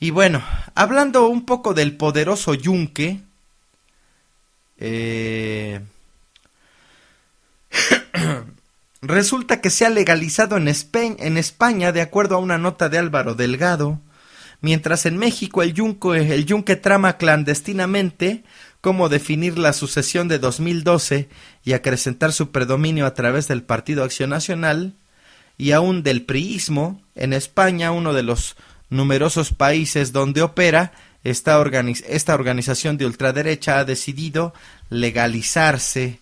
Y bueno, hablando un poco del poderoso yunque, resulta que se ha legalizado en España de acuerdo a una nota de Álvaro Delgado, mientras en México el yunque trama clandestinamente cómo definir la sucesión de 2012 y acrecentar su predominio a través del Partido Acción Nacional y aún del priismo. En España, uno de los numerosos países donde opera, esta organización de ultraderecha ha decidido legalizarse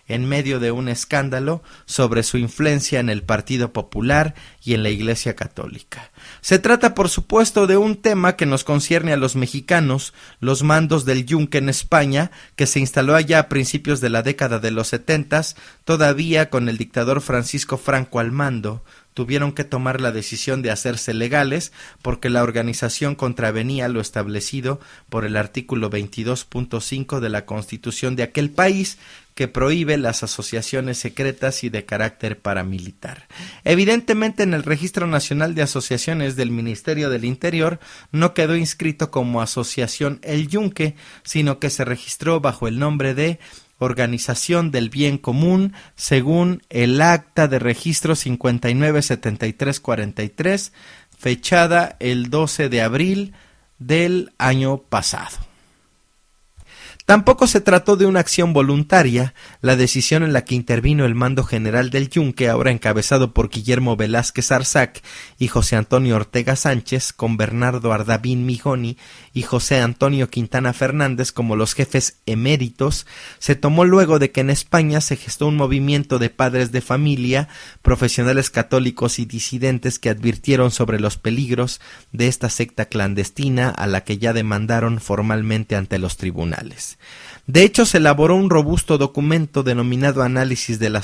en medio de un escándalo sobre su influencia en el Partido Popular y en la Iglesia Católica. Se trata, por supuesto, de un tema que nos concierne a los mexicanos, los mandos del yunque en España, que se instaló allá a principios de la década de los 70, todavía con el dictador Francisco Franco al mando. Tuvieron que tomar la decisión de hacerse legales porque la organización contravenía lo establecido por el artículo 22.5 de la Constitución de aquel país, que prohíbe las asociaciones secretas y de carácter paramilitar. Evidentemente, en el Registro Nacional de Asociaciones del Ministerio del Interior no quedó inscrito como asociación El Yunque, sino que se registró bajo el nombre de Organización del Bien Común, según el acta de registro 597343, fechada el 12 de abril del año pasado. Tampoco se trató de una acción voluntaria. La decisión en la que intervino el mando general del yunque, ahora encabezado por Guillermo Velázquez Arzac y José Antonio Ortega Sánchez, con Bernardo Ardavín Mijoni y José Antonio Quintana Fernández como los jefes eméritos, se tomó luego de que en España se gestó un movimiento de padres de familia, profesionales católicos y disidentes que advirtieron sobre los peligros de esta secta clandestina a la que ya demandaron formalmente ante los tribunales. De hecho, se elaboró un robusto documento denominado Análisis del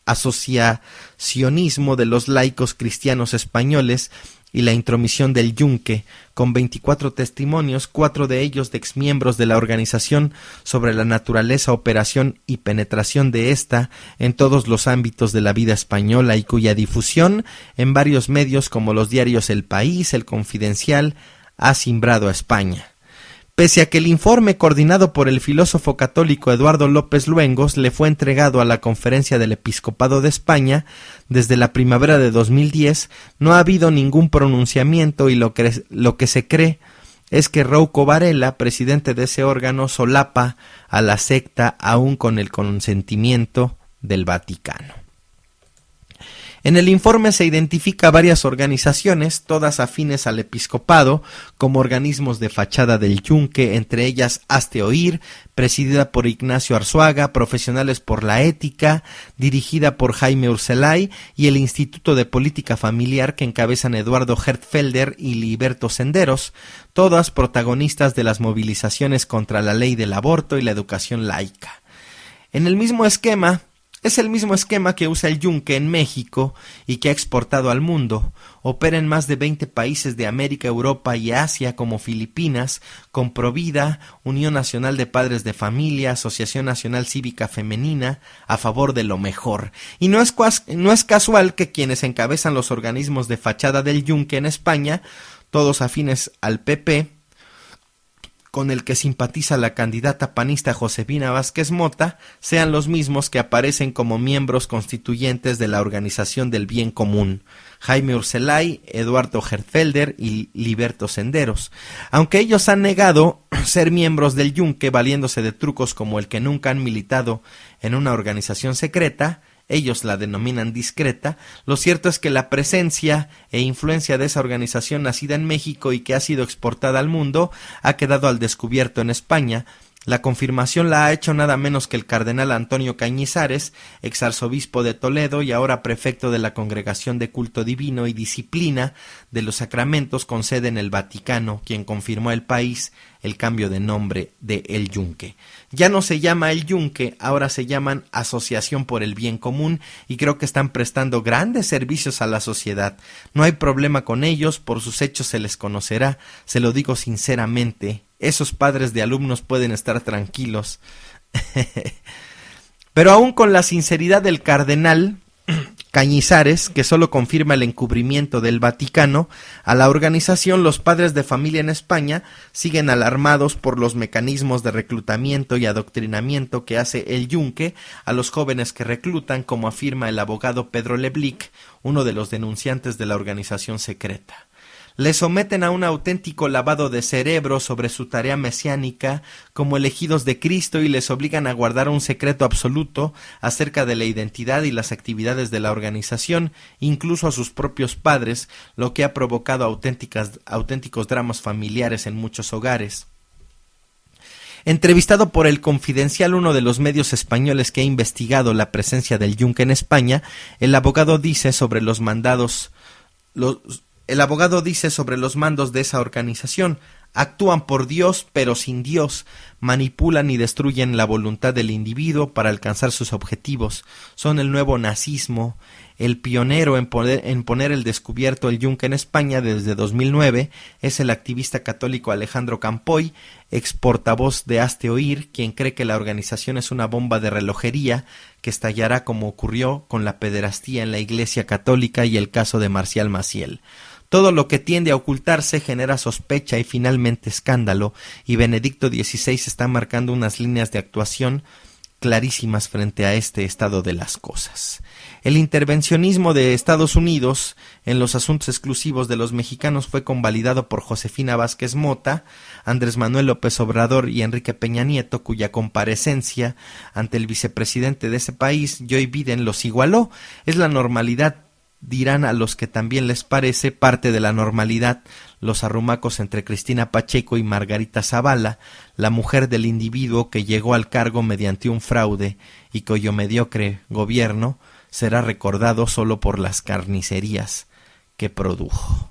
asociacionismo de los laicos cristianos españoles y la intromisión del yunque, con 24 testimonios, 4 de ellos de exmiembros de la organización, sobre la naturaleza, operación y penetración de ésta en todos los ámbitos de la vida española, y cuya difusión en varios medios como los diarios El País, El Confidencial, ha cimbrado a España. Pese a que el informe, coordinado por el filósofo católico Eduardo López Luengos, le fue entregado a la Conferencia del Episcopado de España desde la primavera de 2010, no ha habido ningún pronunciamiento, y lo que se cree es que Rouco Varela, presidente de ese órgano, solapa a la secta aún con el consentimiento del Vaticano. En el informe se identifica varias organizaciones, todas afines al episcopado, como organismos de fachada del yunque, entre ellas Hazte Oír, presidida por Ignacio Arzuaga, Profesionales por la Ética, dirigida por Jaime Urselay, y el Instituto de Política Familiar, que encabezan Eduardo Hertfelder y Liberto Senderos, todas protagonistas de las movilizaciones contra la ley del aborto y la educación laica. Es el mismo esquema que usa el yunque en México y que ha exportado al mundo. Opera en más de 20 países de América, Europa y Asia, como Filipinas, con Provida, Unión Nacional de Padres de Familia, Asociación Nacional Cívica Femenina, a favor de lo mejor. Y no es casual que quienes encabezan los organismos de fachada del yunque en España, todos afines al PP, con el que simpatiza la candidata panista Josefina Vázquez Mota, sean los mismos que aparecen como miembros constituyentes de la Organización del Bien Común: Jaime Urselay, Eduardo Hertfelder y Liberto Senderos. Aunque ellos han negado ser miembros del yunque valiéndose de trucos como el que nunca han militado en una organización secreta, ellos la denominan discreta, lo cierto es que la presencia e influencia de esa organización nacida en México y que ha sido exportada al mundo ha quedado al descubierto en España. La confirmación la ha hecho nada menos que el cardenal Antonio Cañizares, exarzobispo de Toledo y ahora prefecto de la Congregación de Culto Divino y Disciplina de los Sacramentos con sede en el Vaticano, quien confirmó al país el cambio de nombre de El Yunque. Ya no se llama El Yunque, ahora se llaman Asociación por el Bien Común, y creo que están prestando grandes servicios a la sociedad. No hay problema con ellos, por sus hechos se les conocerá, se lo digo sinceramente. Esos padres de alumnos pueden estar tranquilos. Pero aún con la sinceridad del cardenal, Cañizares, que solo confirma el encubrimiento del Vaticano a la organización, los padres de familia en España siguen alarmados por los mecanismos de reclutamiento y adoctrinamiento que hace el Yunque a los jóvenes que reclutan, como afirma el abogado Pedro Leblic, uno de los denunciantes de la organización secreta. Les someten a un auténtico lavado de cerebro sobre su tarea mesiánica como elegidos de Cristo y les obligan a guardar un secreto absoluto acerca de la identidad y las actividades de la organización, incluso a sus propios padres, lo que ha provocado auténticos dramas familiares en muchos hogares. Entrevistado por El Confidencial, uno de los medios españoles que ha investigado la presencia del Yunque en España, el abogado dice sobre los mandos de esa organización: actúan por Dios pero sin Dios, manipulan y destruyen la voluntad del individuo para alcanzar sus objetivos. Son el nuevo nazismo. El pionero en poner el descubierto el Yunque en España desde 2009 es el activista católico Alejandro Campoy, ex portavoz de Hazte Oír, quien cree que la organización es una bomba de relojería que estallará como ocurrió con la pederastía en la Iglesia Católica y el caso de Marcial Maciel. Todo lo que tiende a ocultarse genera sospecha y finalmente escándalo, y Benedicto XVI está marcando unas líneas de actuación clarísimas frente a este estado de las cosas. El intervencionismo de Estados Unidos en los asuntos exclusivos de los mexicanos fue convalidado por Josefina Vázquez Mota, Andrés Manuel López Obrador y Enrique Peña Nieto, cuya comparecencia ante el vicepresidente de ese país, Joe Biden, los igualó. Es la normalidad, dirán a los que también les parece parte de la normalidad los arrumacos entre Cristina Pacheco y Margarita Zavala, la mujer del individuo que llegó al cargo mediante un fraude y cuyo mediocre gobierno será recordado solo por las carnicerías que produjo.